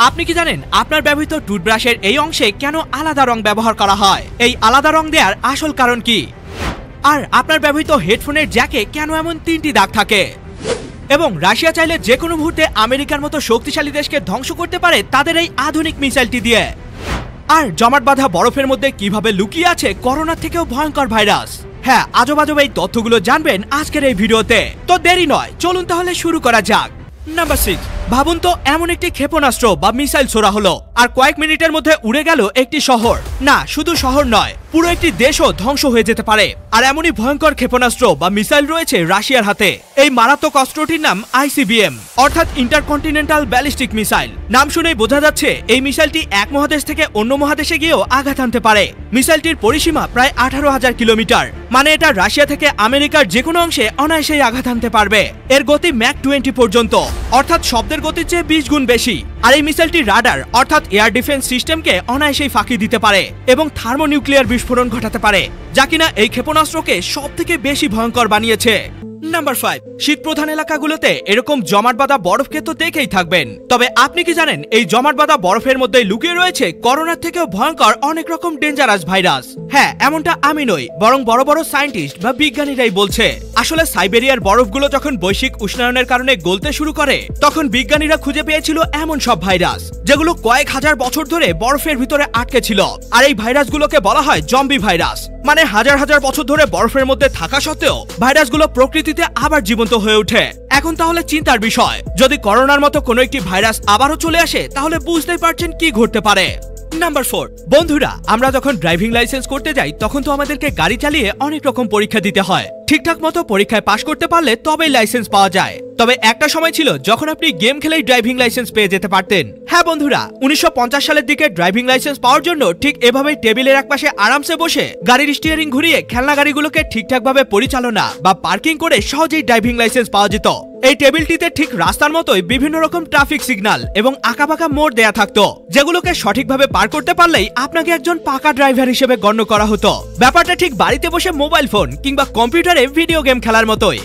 আপনি কি জানেন আপনার ব্যবহৃত টুথব্রাশের এই অংশে কেন আলাদা রং ব্যবহার করা হয়? এই আলাদা রং দেওয়ার আসল কারণ কি? আর আপনার ব্যবহৃত হেডফোনের জ্যাকে কেন এমন 3টি দাগ থাকে? এবং রাশিয়া চাইলে যে কোনো মুহূর্তে আমেরিকার মতো শক্তিশালী দেশকে ধ্বংস করতে পারে তাদের এই আধুনিক মিসাইলটি দিয়ে। আর জমাট বাঁধা বরফের মধ্যে কিভাবে লুকিয়ে আছে করোনার থেকেও ভয়ঙ্কর ভাইরাস। হ্যাঁ, আজব আজব এই তথ্যগুলো জানবেন আজকের এই ভিডিওতে। তো দেরি নয়, চলুন তাহলে শুরু করা যাক। নাম্বার 6, ভাবুন তো এমন একটি ক্ষেপণাস্ত্র বা মিসাইল ছোড়া হলো আর কয়েক মিনিটের মধ্যে উড়ে গেল একটি শহর। না, শুধু শহর নয়, পুরো একটি দেশও ধ্বংস হয়ে যেতে পারে। আর এমনই ভয়ঙ্কর ক্ষেপণাস্ত্র বা মিসাইল রয়েছে রাশিয়ার হাতে। এই মারাত্মক অস্ত্রটির নাম ICBM, অর্থাৎ ইন্টারকন্টিনেন্টাল ব্যালিস্টিক মিসাইল। নাম শুনেই বোঝা যাচ্ছে এই মিসাইলটি এক মহাদেশ থেকে অন্য মহাদেশে গিয়েও আঘাত আনতে পারে। মিসাইলটির পরিসীমা প্রায় 18,000 কিলোমিটার, মানে এটা রাশিয়া থেকে আমেরিকার যে কোনো অংশে অনায়াসেই আঘাত আনতে পারবে। এর গতি ম্যাক 20 পর্যন্ত, অর্থাৎ শব্দের গতির চেয়ে 20 গুণ বেশি। আর এই মিসাইলটি রাডার অর্থাৎ এয়ার ডিফেন্স সিস্টেমকে অনায়াসেই ফাঁকি দিতে পারে এবং থার্মোনিউক্লিয়ার বিস্ফোরণ ঘটাতে পারে, যা কিনা এই ক্ষেপণাস্ত্রকে সবথেকে বেশি ভয়ঙ্কর বানিয়েছে। নাম্বার 5, শীতপ্রধান এলাকাগুলোতে এরকম জমাট বাঁধা বরফকে তো দেখেই থাকবেন। তবে আপনি কি জানেন এই জমাট বাঁধা বরফের মধ্যে লুকিয়ে রয়েছে করোনার থেকেও ভয়ঙ্কর অনেক রকম ডেঞ্জারাস ভাইরাস? হ্যাঁ, এমনটা আমি নই, বরং বড় বড় সায়েন্টিস্ট বা বিজ্ঞানীরাই বলছে। আসলে সাইবেরিয়ার বরফগুলো যখন বৈশ্বিক উষ্ণায়নের কারণে গলতে শুরু করে, তখন বিজ্ঞানীরা খুঁজে পেয়েছিল এমন সব ভাইরাস যেগুলো কয়েক হাজার বছর ধরে বরফের ভিতরে আটকে ছিল। আর এই ভাইরাসগুলোকে বলা হয় জম্বি ভাইরাস। মানে হাজার হাজার বছর ধরে বরফের মধ্যে থাকা সত্ত্বেও ভাইরাসগুলো প্রকৃতিতে আবার জীবন্ত হয়ে ওঠে। এখন তাহলে চিন্তার বিষয়, যদি করোনার মতো কোনো একটি ভাইরাস আবারও চলে আসে তাহলে বুঝতেই পারছেন কি ঘটতে পারে। নাম্বার 4, বন্ধুরা, আমরা যখন ড্রাইভিং লাইসেন্স করতে যাই তখন তো আমাদেরকে গাড়ি চালিয়ে অনেক রকম পরীক্ষা দিতে হয়। ঠিকঠাক মতো পরীক্ষায় পাশ করতে পারলে তবেই লাইসেন্স পাওয়া যায়। তবে একটা সময় ছিল যখন আপনি গেম খেলেই ড্রাইভিং লাইসেন্স পেয়ে যেতে পারতেন। হ্যাঁ বন্ধুরা, 1950 সালের দিকে ড্রাইভিং লাইসেন্স পাওয়ার জন্য ঠিক এভাবেই টেবিলের একপাশে আরামসে বসে গাড়ির স্টিয়ারিং ঘুরিয়ে খেলনা গাড়িগুলোকে ঠিকঠাকভাবে পরিচালনা বা পার্কিং করে সহজেই ড্রাইভিং লাইসেন্স পাওয়া যেত। এই টেবিলটিতে ঠিক রাস্তার মতোই বিভিন্ন রকম ট্রাফিক সিগন্যাল এবং আঁকাবাঁকা মোড় দেয়া থাকতো, যেগুলোকে সঠিকভাবে পার করতে পারলেই আপনাকে একজন পাকা ড্রাইভার হিসেবে গণ্য করা হতো। ব্যাপারটা ঠিক বাড়িতে বসে মোবাইল ফোন কিংবা কম্পিউটারে ভিডিও গেম খেলার মতোই।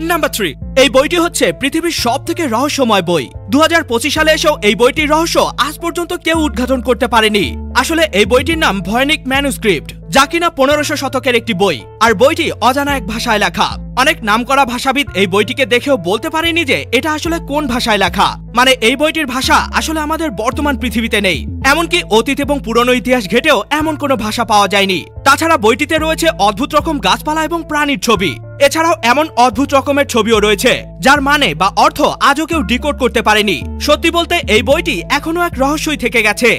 নাম্বার 3, এই বইটি হচ্ছে পৃথিবীর সবথেকে রহস্যময় বই। 2025 সালে এসেও এই বইটির রহস্য আজ পর্যন্ত কেউ উদ্ঘাটন করতে পারেনি। আসলে এই বইটির নাম ভয়নিক ম্যানুস্ক্রিপ্ট, যা কিনা 1500 শতকের একটি বই। আর বইটি অজানা এক ভাষায় লেখা। অনেক নামকরা ভাষাবিদ এই বইটিকে দেখেও বলতে পারেনি যে এটা আসলে কোন ভাষায় লেখা। মানে এই বইটির ভাষা আসলে আমাদের বর্তমান পৃথিবীতে নেই। এমনকি অতীত এবং পুরনো ইতিহাস ঘেটেও এমন কোনো ভাষা পাওয়া যায়নি। তাছাড়া বইটিতে রয়েছে অদ্ভুত রকম গাছপালা এবং প্রাণীর ছবি। এছাড়াও এমন অদ্ভুত রকমের ছবিও রয়েছে যার মানে বা অর্থ আজও কেউ ডিকোড করতে পারেনি। সত্যি বলতে এই বইটি এখনো এক রহস্যই থেকে গেছে।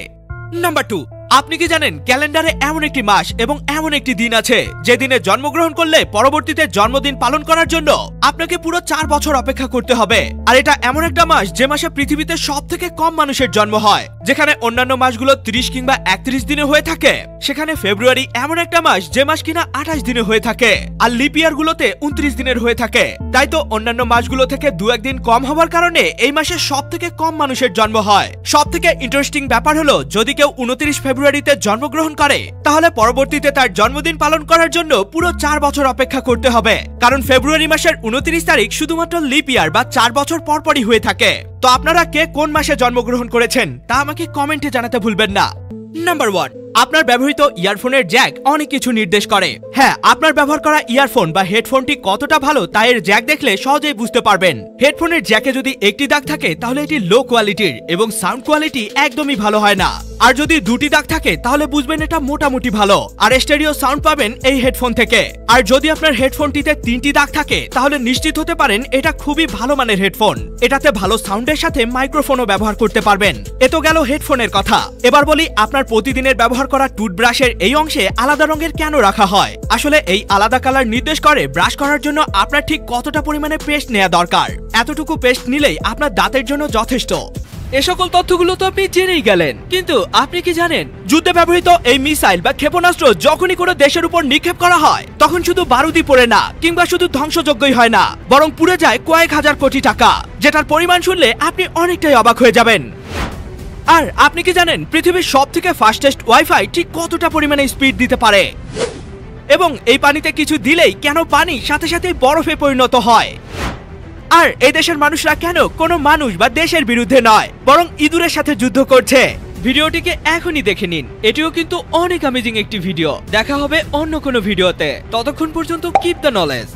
নাম্বার 2, আপনি কি জানেন ক্যালেন্ডারে এমন একটি মাস এবং এমন একটি দিন আছে যে দিনে জন্মগ্রহণ করলে পরবর্তীতে জন্মদিন পালন করার জন্য আপনাকে পুরো 4 বছর অপেক্ষা করতে হবে। আর এটা এমন একটা মাস যে মাসে পৃথিবীতে সবথেকে কম মানুষের জন্ম হয়। যেখানে অন্যান্য মাসগুলো 30 কিংবা 31 দিনে হয়ে থাকে, সেখানে ফেব্রুয়ারি এমন একটা মাস যে মাস কিনা 28 দিনে হয়ে থাকে। আর লিপ ইয়ার গুলোতে 29 দিনের হয়ে থাকে। তাই তো অন্যান্য মাসগুলো থেকে 2-1 দিন কম হওয়ার কারণে এই মাসে সবথেকে কম মানুষের জন্ম হয়। সবথেকে ইন্টারেস্টিং ব্যাপার হলো, যদি কেউ 29 ফেব্রুয়ারিতে জন্মগ্রহণ করে তাহলে পরবর্তীতে তার জন্মদিন পালন করার জন্য পুরো 4 বছর অপেক্ষা করতে হবে। কারণ ফেব্রুয়ারি মাসের 29 তারিখ শুধুমাত্র লিপ ইয়ার বা 4 বছর পরপরই হয়ে থাকে। তো আপনারা কে কোন মাসে জন্মগ্রহণ করেছেন তা আমাকে কমেন্টে জানাতে ভুলবেন না। নাম্বার 1, আপনার ব্যবহৃত ইয়ারফোনের জ্যাক অনেক কিছু নির্দেশ করে। হ্যাঁ, আপনার ব্যবহার করা ইয়ারফোন বা হেডফোনটি কতটা ভালো তা এর জ্যাক দেখলে সহজেই বুঝতে পারবেন। হেডফোনের জ্যাকে যদি একটি দাগ থাকে তাহলে এটি লো কোয়ালিটির এবং সাউন্ড কোয়ালিটি একদমই ভালো হয় না। আর যদি 2টি দাগ থাকে তাহলে বুঝবেন এটা মোটামুটি ভালো আর স্টেরিও সাউন্ড পাবেন এই হেডফোন থেকে। আর যদি আপনার হেডফোনটিতে 3টি দাগ থাকে তাহলে নিশ্চিত হতে পারেন এটা খুবই ভালো মানের হেডফোন। এটাতে ভালো সাউন্ডের সাথে মাইক্রোফোনও ব্যবহার করতে পারবেন। এ তো গেল হেডফোনের কথা। এবার বলি আপনার প্রতিদিনের ব্যবহার করা টুথব্রাশের এই অংশে আলাদা রঙের কেন রাখা হয়। আসলে এই আলাদা কালার নির্দেশ করে ব্রাশ করার জন্য আপনার ঠিক কতটা পরিমাণে পেস্ট নেওয়া দরকার। এতটুকু পেস্ট নিলেই আপনার দাঁতের জন্য যথেষ্ট। এ সকল তথ্যগুলো তো আপনি জেনেই গেলেন, কিন্তু আপনি কি জানেন যুদ্ধে ব্যবহৃত এই মিসাইল বা ক্ষেপণাস্ত্র যখনই কোনো দেশের উপর নিক্ষেপ করা হয় তখন শুধু বারুদই পড়ে না কিংবা শুধু ধ্বংসযোগ্যই হয় না, বরং পুড়ে যায় কয়েক হাজার কোটি টাকা, যেটার পরিমাণ শুনলে আপনি অনেকটাই অবাক হয়ে যাবেন। আর আপনি কি জানেন পৃথিবীর সবথেকে ফাস্টেস্ট ওয়াইফাই ঠিক কতটা পরিমাণে স্পিড দিতে পারে? এবং এই পানিতে কিছু দিলেই কেন পানি সাথে সাথে বরফে পরিণত হয়? আর এই দেশের মানুষরা কেন কোনো মানুষ বা দেশের বিরুদ্ধে নয়, বরং ইঁদুরের সাথে যুদ্ধ করছে? ভিডিওটিকে এখনই দেখে নিন। এটিও কিন্তু অনেক অ্যামেজিং একটি ভিডিও। দেখা হবে অন্য কোনো ভিডিওতে। ততক্ষণ পর্যন্ত কিপ দ্য নলেজ।